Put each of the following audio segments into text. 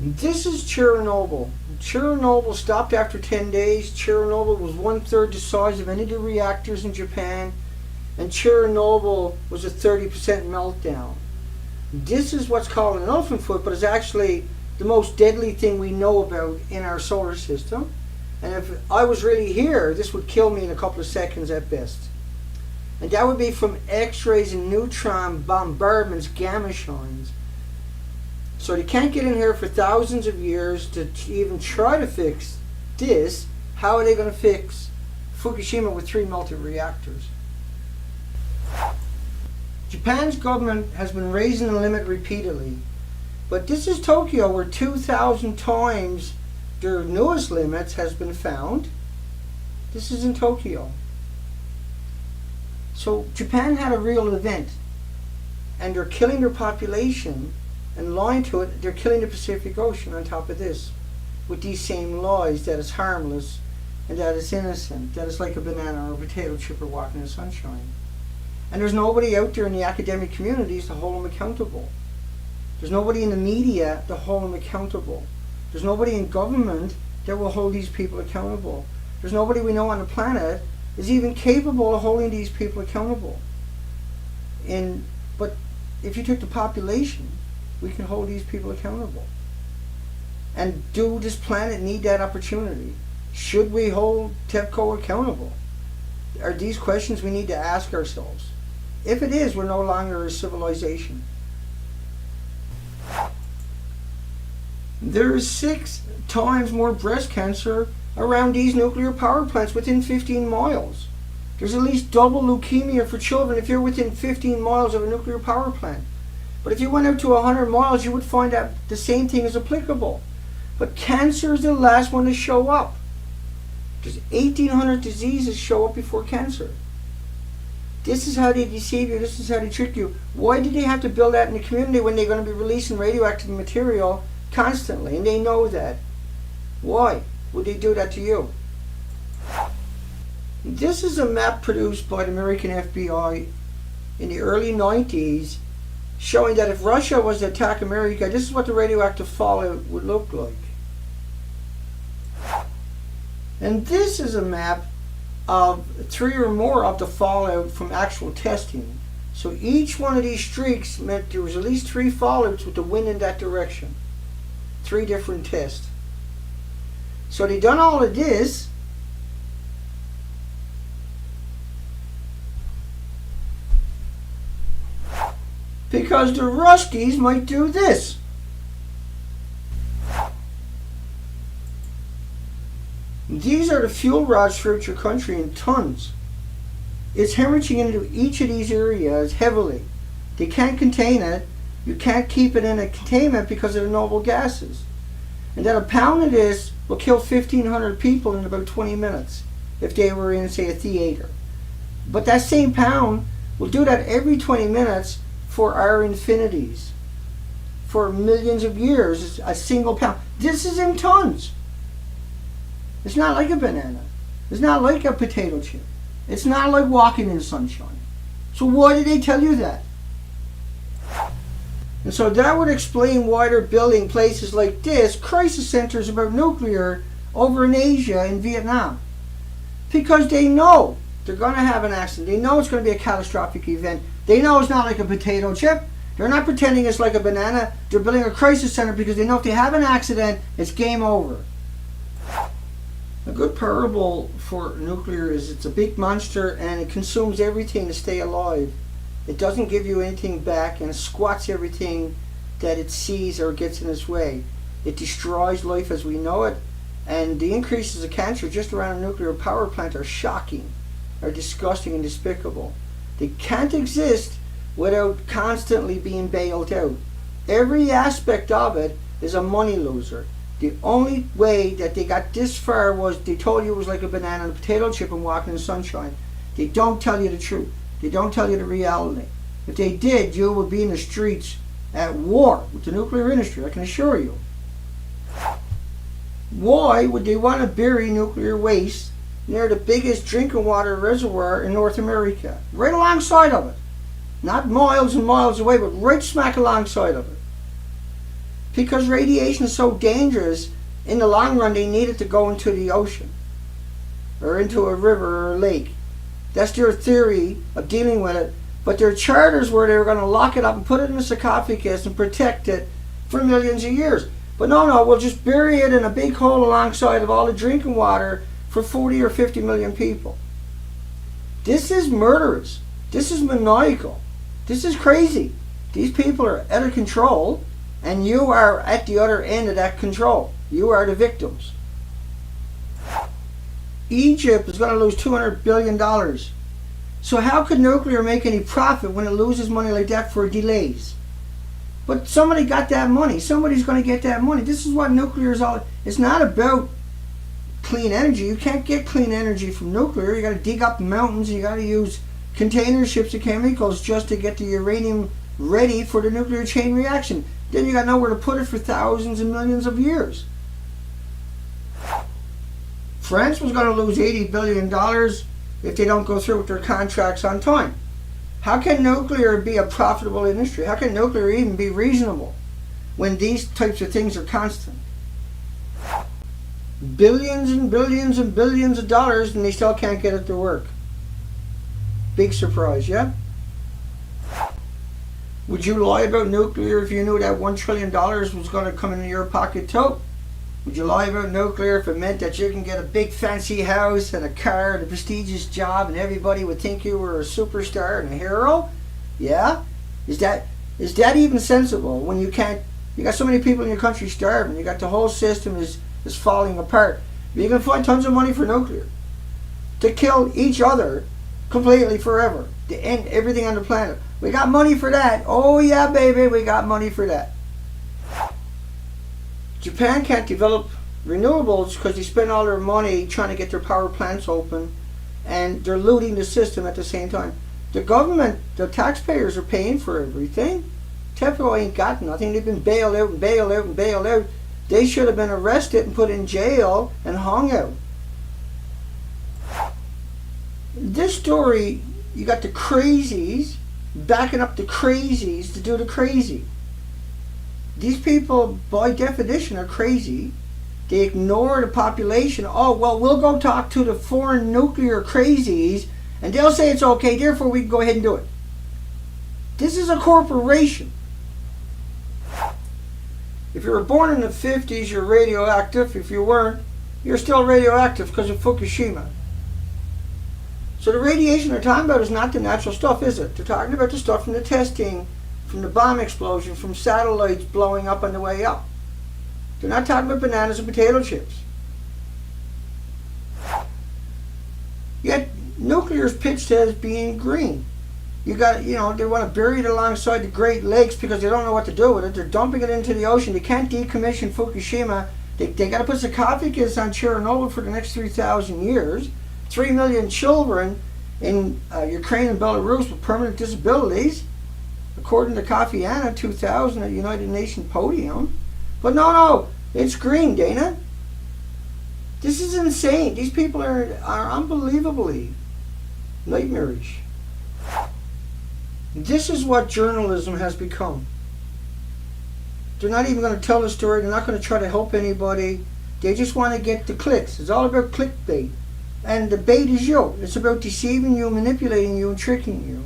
This is Chernobyl. Chernobyl stopped after 10 days. Chernobyl was 1/3 the size of any of the reactors in Japan, and Chernobyl was a 30% meltdown. This is what's called an elephant foot, but it's actually the most deadly thing we know about in our solar system. And if I was really here, this would kill me in a couple of seconds at best. And that would be from X-rays and neutron bombardments, gamma shines. So they can't get in here for thousands of years to even try to fix this. How are they going to fix Fukushima with 3 melted reactors? Japan's government has been raising the limit repeatedly. But this is Tokyo, where 2,000 times their newest limits has been found. This is in Tokyo. So Japan had a real event, and they're killing their population, and lying to it, they're killing the Pacific Ocean on top of this, with these same lies that it's harmless and that it's innocent, that it's like a banana or a potato chip or walking in the sunshine. And there's nobody out there in the academic communities to hold them accountable. There's nobody in the media to hold them accountable. There's nobody in government that will hold these people accountable. There's nobody we know on the planet is even capable of holding these people accountable. But if you took the population, we can hold these people accountable. And do this planet need that opportunity? Should we hold TEPCO accountable? Are these questions we need to ask ourselves? If it is, we're no longer a civilization. There is 6 times more breast cancer around these nuclear power plants within 15 miles. There's at least double leukemia for children if you're within 15 miles of a nuclear power plant. But if you went out to 100 miles, you would find that the same thing is applicable. But cancer is the last one to show up. There's 1,800 diseases show up before cancer. This is how they deceive you. This is how they trick you. Why did they have to build that in the community when they're going to be releasing radioactive material constantly? And they know that. Why would they do that to you? This is a map produced by the American FBI in the early 90s, showing that if Russia was to attack America, this is what the radioactive fallout would look like. And this is a map of 3 or more of the fallout from actual testing. So each one of these streaks meant there was at least 3 fallouts with the wind in that direction. 3 different tests. So they done all of this. Because the Ruskies might do this. These are the fuel rods throughout your country in tons. It's hemorrhaging into each of these areas heavily. They can't contain it. You can't keep it in a containment because of the noble gases. And then a pound of this will kill 1,500 people in about 20 minutes if they were in, say, a theater. But that same pound will do that every 20 minutes for our infinities. For millions of years, it's a single pound. This is in tons. It's not like a banana. It's not like a potato chip. It's not like walking in sunshine. So why did they tell you that? And so that would explain why they're building places like this, crisis centers about nuclear, over in Asia and Vietnam. Because they know they're going to have an accident. They know it's going to be a catastrophic event. They know it's not like a potato chip. They're not pretending it's like a banana. They're building a crisis center because they know if they have an accident, it's game over. A good parable for nuclear is it's a big monster and it consumes everything to stay alive. It doesn't give you anything back and it squats everything that it sees or gets in its way. It destroys life as we know it, and the increases of cancer just around a nuclear power plant are shocking, are disgusting and despicable. They can't exist without constantly being bailed out. Every aspect of it is a money loser. The only way that they got this far was they told you it was like a banana and a potato chip and walking in the sunshine. They don't tell you the truth. They don't tell you the reality. If they did, you would be in the streets at war with the nuclear industry, I can assure you. Why would they want to bury nuclear waste near the biggest drinking water reservoir in North America? Right alongside of it. Not miles and miles away, but right smack alongside of it. Because radiation is so dangerous, in the long run they need it to go into the ocean or into a river or a lake. That's their theory of dealing with it. But their charters were they were going to lock it up and put it in a sarcophagus and protect it for millions of years. But no, we'll just bury it in a big hole alongside of all the drinking water for 40 or 50 million people. This is murderous. This is maniacal. This is crazy. These people are out of control, and you are at the other end of that control. You are the victims. Egypt is going to lose $200 billion. So how could nuclear make any profit when it loses money like that for delays? But somebody got that money. Somebody's going to get that money. This is what nuclear is all. It's not about clean energy. You can't get clean energy from nuclear. You got to dig up mountains. And you got to use container ships of chemicals just to get the uranium ready for the nuclear chain reaction. Then you got nowhere to put it for thousands and millions of years. France was going to lose $80 billion if they don't go through with their contracts on time. How can nuclear be a profitable industry? How can nuclear even be reasonable when these types of things are constant? Billions and billions and billions of dollars, and they still can't get it to work. Big surprise, yeah? Would you lie about nuclear if you knew that $1 trillion was going to come into your pocket too? Would you lie about nuclear if it meant that you can get a big fancy house and a car and a prestigious job and everybody would think you were a superstar and a hero? Yeah? Is that even sensible when you can't? You got so many people in your country starving. You got the whole system is falling apart. You can find tons of money for nuclear to kill each other completely forever, to end everything on the planet. We got money for that. Oh yeah, baby, we got money for that. Japan can't develop renewables because they spend all their money trying to get their power plants open, and they're looting the system at the same time. The government, the taxpayers are paying for everything. TEPCO ain't got nothing. They've been bailed out and bailed out and bailed out. They should have been arrested and put in jail and hung out. This story, you got the crazies backing up the crazies to do the crazy. These people, by definition, are crazy. They ignore the population. Oh, well, we'll go talk to the foreign nuclear crazies, and they'll say it's okay, therefore we can go ahead and do it. This is a corporation. If you were born in the 50s, you're radioactive. If you weren't, you're still radioactive because of Fukushima. So the radiation they're talking about is not the natural stuff, is it? They're talking about the stuff from the testing, from the bomb explosion, from satellites blowing up on the way up. They're not talking about bananas and potato chips. Yet nuclear is pitched as being green. They want to bury it alongside the Great Lakes because they don't know what to do with it. They're dumping it into the ocean. They can't decommission Fukushima. They got to put sarcophagus on Chernobyl for the next 3,000 years. 3 million children in Ukraine and Belarus with permanent disabilities, according to Kofi Annan 2000 at United Nations podium. But no, it's green, Dana. This is insane. These people are unbelievably nightmarish. This is what journalism has become. They're not even going to tell the story. They're not going to try to help anybody. They just want to get the clicks. It's all about clickbait. And the bait is you. It's about deceiving you, manipulating you, and tricking you.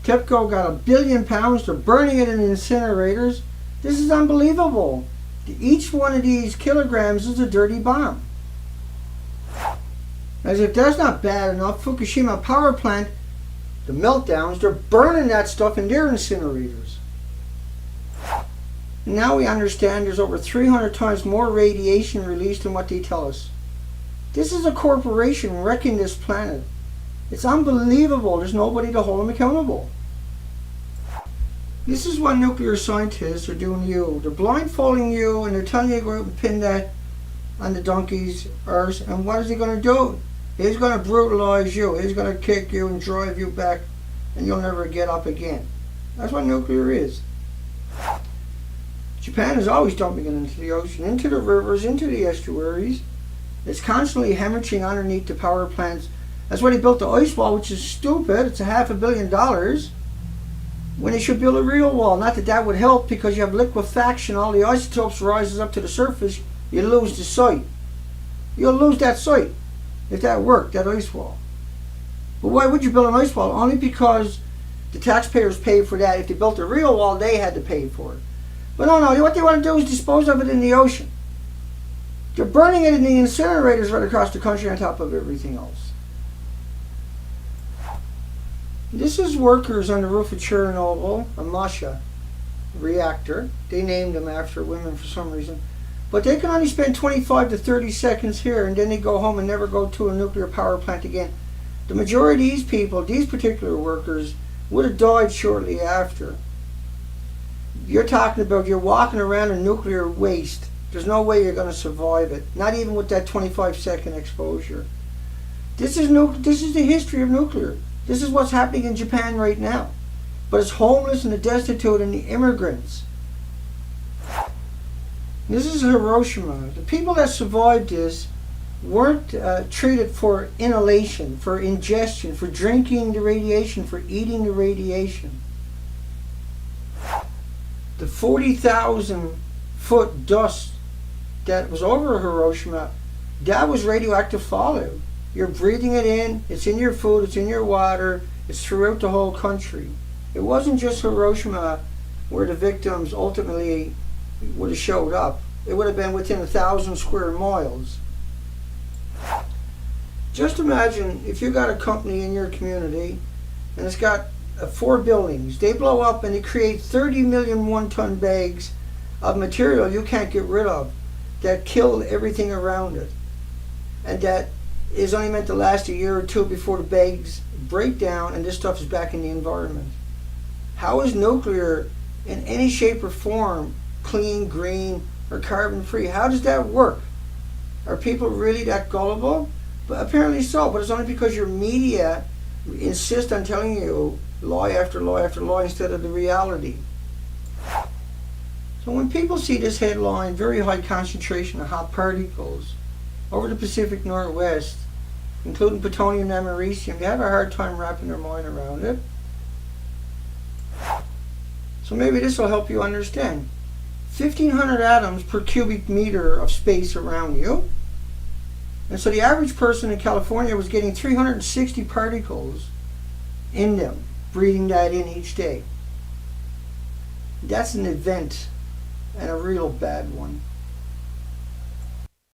TEPCO got £1 billion. They're burning it in incinerators. This is unbelievable. Each one of these kilograms is a dirty bomb. As if that's not bad enough, Fukushima power plant, the meltdowns, they're burning that stuff in their incinerators. And now we understand there's over 300 times more radiation released than what they tell us. This is a corporation wrecking this planet. It's unbelievable. There's nobody to hold them accountable. This is what nuclear scientists are doing to you. They're blindfolding you and they're telling you to go out and pin that on the donkey's arse. And what is he going to do? He's going to brutalize you. He's going to kick you and drive you back and you'll never get up again. That's what nuclear is. Japan is always dumping it into the ocean, into the rivers, into the estuaries. It's constantly hemorrhaging underneath the power plants. That's why they built the ice wall, which is stupid. It's $500 million. when they should build a real wall. Not that that would help, because you have liquefaction, all the isotopes rises up to the surface, you lose the site. You'll lose that site if that worked, that ice wall. But why would you build an ice wall? Only because the taxpayers paid for that. If they built a real wall, they had to pay for it. But no, what they want to do is dispose of it in the ocean. They're burning it in the incinerators right across the country on top of everything else. This is workers on the roof of Chernobyl, a Masha reactor. They named them after women for some reason. But they can only spend 25 to 30 seconds here, and then they go home and never go to a nuclear power plant again. The majority of these people, these particular workers, would have died shortly after. You're talking about, you're walking around in nuclear waste. There's no way you're going to survive it, not even with that 25-second exposure. This is the history of nuclear. This is what's happening in Japan right now. But it's homeless and the destitute and the immigrants. This is Hiroshima. The people that survived this weren't treated for inhalation, for ingestion, for drinking the radiation, for eating the radiation. The 40,000 foot dust that was over Hiroshima, that was radioactive fallout. You're breathing it in, it's in your food, it's in your water, it's throughout the whole country. It wasn't just Hiroshima where the victims ultimately would have showed up. It would have been within 1,000 square miles. Just imagine if you got a company in your community and it's got 4 buildings. They blow up and they create 30 million one-ton bags of material you can't get rid of that kill everything around it. And that is only meant to last a year or two before the bags break down and this stuff is back in the environment. How is nuclear in any shape or form clean, green, or carbon-free? How does that work? Are people really that gullible? But apparently so, but it's only because your media insist on telling you lie after lie after lie instead of the reality. So when people see this headline, very high concentration of hot particles over the Pacific Northwest, including plutonium and americium, they have a hard time wrapping their mind around it. So maybe this will help you understand. 1,500 atoms per cubic meter of space around you. And so the average person in California was getting 360 particles in them, breathing that in each day. That's an event, and a real bad one.